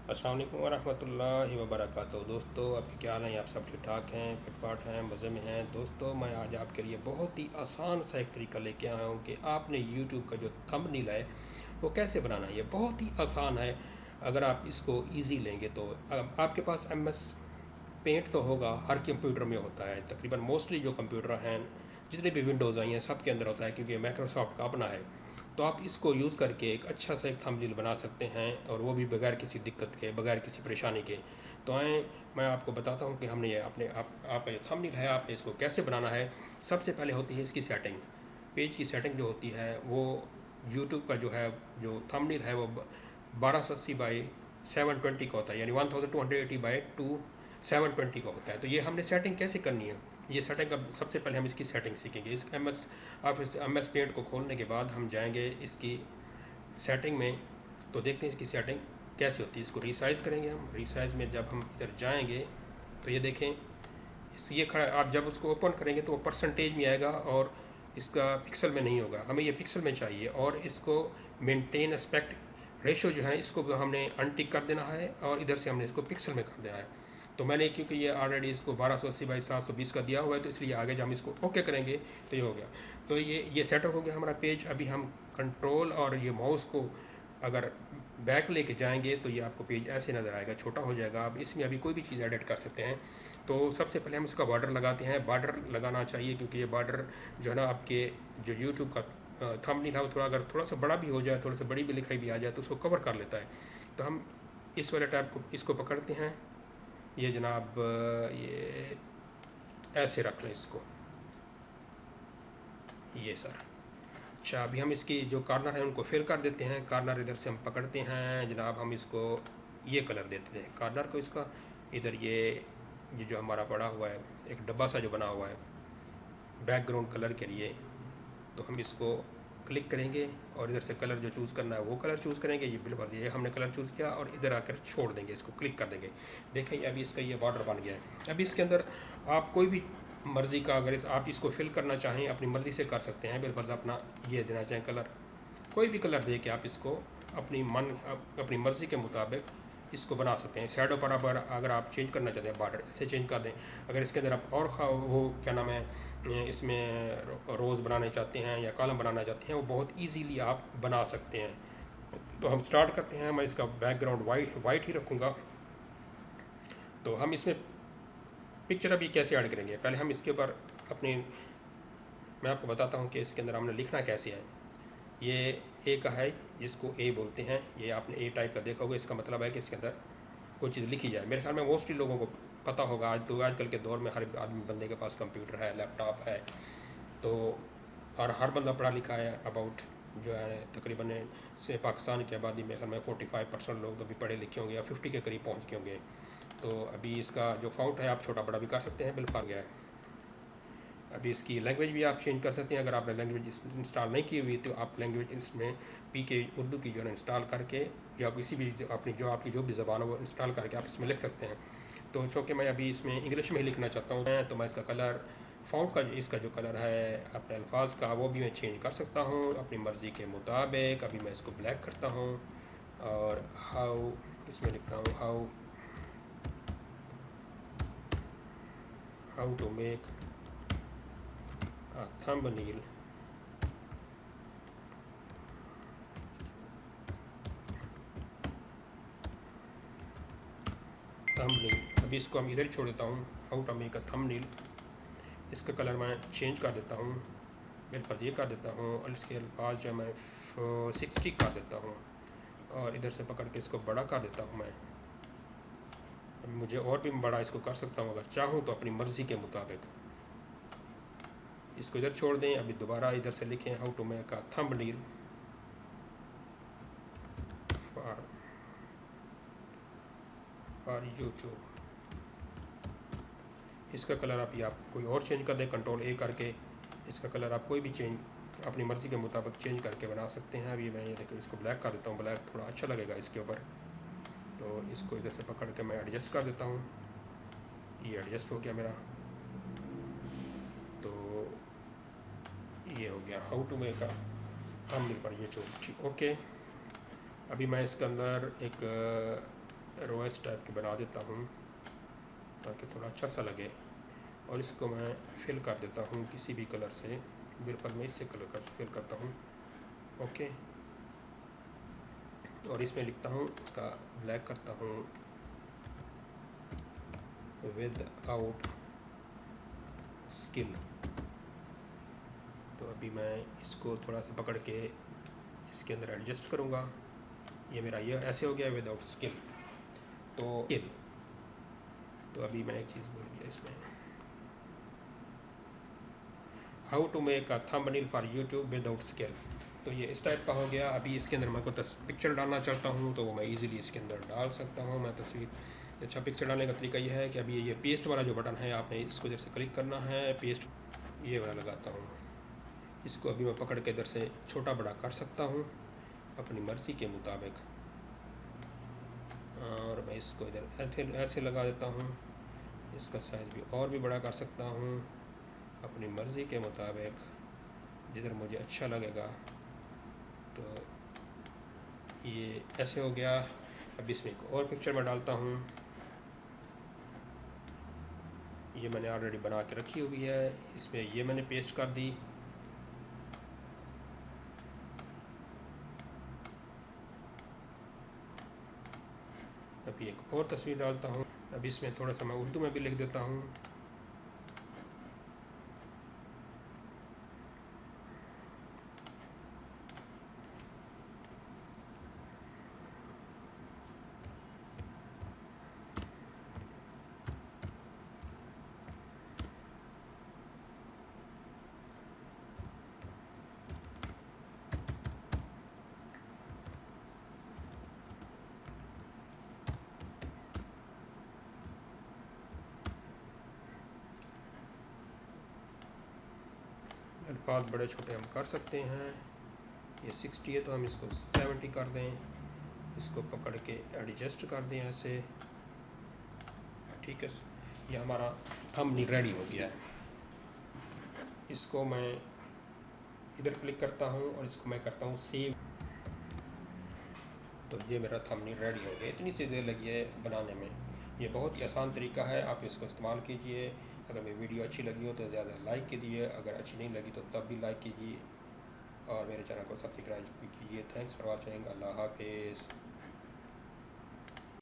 अस्सलाम वालेकुम वरहमतुल्लाहि वबरकातुहू। दोस्तों, आपके क्या हाल हैं? आप सब ठीक ठाक हैं, फिटफाट हैं, मज़े में हैं? दोस्तों, मैं आज आपके लिए बहुत ही आसान सा एक तरीका लेके आया हूँ कि आपने यूट्यूब का जो थंबनेल है वो कैसे बनाना है। ये बहुत ही आसान है अगर आप इसको ईजी लेंगे तो। आपके पास MS पेंट तो होगा, हर कंप्यूटर में होता है तकरीबन। मोस्टली जो कंप्यूटर हैं, जितने भी विंडोज़ आई हैं, सब के अंदर होता है क्योंकि माइक्रोसॉफ्ट का अपना है। तो आप इसको यूज़ करके एक अच्छा सा एक थंबनेल बना सकते हैं, और वो भी बगैर किसी दिक्कत के, बगैर किसी परेशानी के। तो आएँ, मैं आपको बताता हूँ कि हमने ये अपने आपका ये थंबनेल है, आपने इसको कैसे बनाना है। सबसे पहले होती है इसकी सेटिंग। पेज की सेटिंग जो होती है वो यूट्यूब का जो है, जो थंबनेल है वो 1280 बाई 720 का होता है, यानी 1280 बाई 720 का होता है। तो ये हमने सेटिंग कैसे करनी है, ये सेटिंग का सबसे पहले हम इसकी सेटिंग सीखेंगे। इस आप इस MS पेंट को खोलने के बाद हम जाएंगे इसकी सेटिंग में। तो देखते हैं इसकी सेटिंग कैसे होती है। इसको रीसाइज़ करेंगे हम। रीसाइज़ में जब हम इधर जाएंगे तो ये देखें, इस ये खड़ा, आप जब उसको ओपन करेंगे तो वो परसेंटेज में आएगा और इसका पिक्सल में नहीं होगा। हमें ये पिक्सल में चाहिए, और इसको मेंटेन एस्पेक्ट रेशो जो है इसको भी हमने अनटिक कर देना है, और इधर से हमने इसको पिक्सल में कर देना है। तो मैंने, क्योंकि ये ऑलरेडी इसको 1280 बाई 720 का दिया हुआ है, तो इसलिए आगे जब हम इसको ओके करेंगे तो ये हो गया। तो ये सेटअप हो गया हमारा पेज। अभी हम कंट्रोल और ये माउस को अगर बैक लेके जाएंगे तो ये आपको पेज ऐसे नज़र आएगा, छोटा हो जाएगा। आप इसमें अभी कोई भी चीज़ एडिट कर सकते हैं। तो सबसे पहले हम इसका बॉर्डर लगाते हैं। बॉर्डर लगाना चाहिए क्योंकि ये बॉर्डर जो है ना, आपके जो यूट्यूब का थंबनेल है वो थोड़ा, अगर थोड़ा सा बड़ा भी हो जाए, थोड़ा सा बड़ी भी लिखाई भी आ जाए तो उसको कवर कर लेता है। तो हम इस वाले टाइप को इसको पकड़ते हैं। ये जनाब ये ऐसे रख लें इसको, ये सर। अच्छा, अभी हम इसकी जो कॉर्नर है उनको फिल कर देते हैं। कॉर्नर इधर से हम पकड़ते हैं जनाब, हम इसको ये कलर देते हैं कॉर्नर को इसका। इधर ये जो हमारा पड़ा हुआ है एक डब्बा सा जो बना हुआ है बैकग्राउंड कलर के लिए, तो हम इसको क्लिक करेंगे और इधर से कलर जो चूज़ करना है वो कलर चूज़ करेंगे। ये बिल्कुल ये हमने कलर चूज़ किया और इधर आकर छोड़ देंगे, इसको क्लिक कर देंगे। देखें अभी इसका ये बॉर्डर बन गया है। अभी इसके अंदर आप कोई भी मर्ज़ी का, अगर आप इसको फिल करना चाहें अपनी मर्ज़ी से कर सकते हैं। बिल्कुल अपना ये देना चाहें कलर, कोई भी कलर दे के आप इसको अपनी मर्ज़ी के मुताबिक इसको बना सकते हैं। शैडो पर अगर आप चेंज करना चाहते हैं बॉर्डर ऐसे चेंज कर दें। अगर इसके अंदर आप और वो क्या नाम है, इसमें रोज़ बनाना चाहते हैं या कॉलम बनाना चाहते हैं, वो बहुत इजीली आप बना सकते हैं। तो हम स्टार्ट करते हैं। मैं इसका बैकग्राउंड वाइट ही रखूँगा। तो हम इसमें पिक्चर अभी कैसे ऐड करेंगे, पहले हम इसके ऊपर अपनी, मैं आपको बताता हूँ कि इसके अंदर हमने लिखना कैसे है। ये ए का है, इसको ए बोलते हैं। ये आपने ए टाइप का देखा होगा, इसका मतलब है कि इसके अंदर कोई चीज़ लिखी जाए। मेरे ख्याल में मोस्टली लोगों को पता होगा। आजकल के दौर में हर आदमी बंदे के पास कंप्यूटर है, लैपटॉप है। तो और हर बंदा पढ़ा लिखा है। अबाउट जो है तकरीबन से पाकिस्तान की आबादी में अगर मैं 45% लोग तो अभी पढ़े लिखे होंगे या 50 के करीब पहुँच गए होंगे। तो अभी इसका जो फ़ॉन्ट है आप छोटा बड़ा भी कर सकते हैं, बिल्कुल आ गया है। अभी इसकी लैंग्वेज भी आप चेंज कर सकते हैं। अगर आपने लैंग्वेज इंस्टॉल नहीं की हुई तो आप लैंग्वेज इसमें PK उर्दू की जो है इंस्टॉल करके, या किसी भी आपकी जो भी ज़बान हो वो इंस्टॉल करके आप इसमें लिख सकते हैं। तो चूँकि मैं अभी इसमें इंग्लिश में ही लिखना चाहता हूँ, तो मैं इसका कलर, फ़ॉन्ट का इसका जो कलर है अपने अल्फाज का, वो भी मैं चेंज कर सकता हूँ अपनी मर्ज़ी के मुताबिक। अभी मैं इसको ब्लैक करता हूँ और हाउ इसमें लिखता हूँ how to make thumbnail thumbnail. अभी इसको हम इधर ही छोड़ देता हूँ। How to make a thumbnail, इसका कलर मैं चेंज कर देता हूँ। मेरे पास ये कर देता हूँ और इसके अल्फाज जो मैं 60 कर देता हूँ, और इधर से पकड़ के इसको बड़ा कर देता हूँ मैं। मुझे और भी बड़ा इसको कर सकता हूँ अगर चाहूँ तो, अपनी मर्ज़ी के मुताबिक। इसको इधर छोड़ दें। अभी दोबारा इधर से लिखें how to make a thumbnail for YouTube. इसका कलर आप कोई और चेंज कर दें, कंट्रोल A करके इसका कलर आप कोई भी चेंज अपनी मर्ज़ी के मुताबिक चेंज करके बना सकते हैं। अभी मैं ये देखो इसको ब्लैक कर देता हूँ, ब्लैक थोड़ा अच्छा लगेगा इसके ऊपर। तो इसको इधर से पकड़ के मैं एडजस्ट कर देता हूँ। ये एडजस्ट हो गया मेरा। तो ये हो गया how to make a thumbnail पर ये जो ठीक ओके। अभी मैं इसके अंदर एक रोएस टाइप की बना देता हूँ ताकि थोड़ा अच्छा सा लगे। और इसको मैं फिल कर देता हूँ किसी भी कलर से, बिल्कुल मैं इससे फिल करता हूँ। ओके, और इसमें लिखता हूँ, इसका ब्लैक करता हूँ विद आउट स्किल। तो अभी मैं इसको थोड़ा सा पकड़ के इसके अंदर एडजस्ट करूँगा। ये मेरा ये ऐसे हो गया विदाउट स्किल। तो अभी मैं एक चीज़ भूल गया इसमें, how to make a thumbnail for YouTube without skill. तो ये इस टाइप का हो गया। अभी इसके अंदर मैं को पिक्चर डालना चाहता हूँ तो वो मैं इजीली इसके अंदर डाल सकता हूँ मैं तस्वीर। अच्छा, पिक्चर डालने का तरीका यह है कि अभी ये पेस्ट वाला जो बटन है आपने इसको इधर से क्लिक करना है, पेस्ट ये वाला लगाता हूँ। इसको अभी मैं पकड़ के इधर से छोटा बड़ा कर सकता हूँ अपनी मर्ज़ी के मुताबिक, और मैं इसको इधर ऐसे लगा देता हूँ। इसका साइज़ भी और भी बड़ा कर सकता हूँ अपनी मर्ज़ी के मुताबिक जिधर मुझे अच्छा लगेगा। तो ये ऐसे हो गया। अब इसमें एक और पिक्चर मैं डालता हूँ। ये मैंने ऑलरेडी बना के रखी हुई है, इसमें ये मैंने पेस्ट कर दी। अभी एक और तस्वीर डालता हूँ। अब इसमें थोड़ा सा मैं उर्दू में भी लिख देता हूँ। अल्फाज बड़े छोटे हम कर सकते हैं। ये 60 है तो हम इसको 70 कर दें। इसको पकड़ के एडजस्ट कर दें ऐसे, ठीक है। ये हमारा थंबनेल रेडी हो गया है। इसको मैं इधर क्लिक करता हूँ और इसको मैं करता हूँ सेव। तो ये मेरा थंबनेल रेडी हो गया। इतनी सी देर लगी है बनाने में। ये बहुत ही आसान तरीका है, आप इसको इस्तेमाल कीजिए। अगर मेरी वीडियो अच्छी लगी हो तो ज़्यादा लाइक कीजिए, अगर अच्छी नहीं लगी तो तब भी लाइक कीजिए, और मेरे चैनल को सब्सक्राइब भी कीजिए। Thanks for watching. अल्लाह हाफिज़।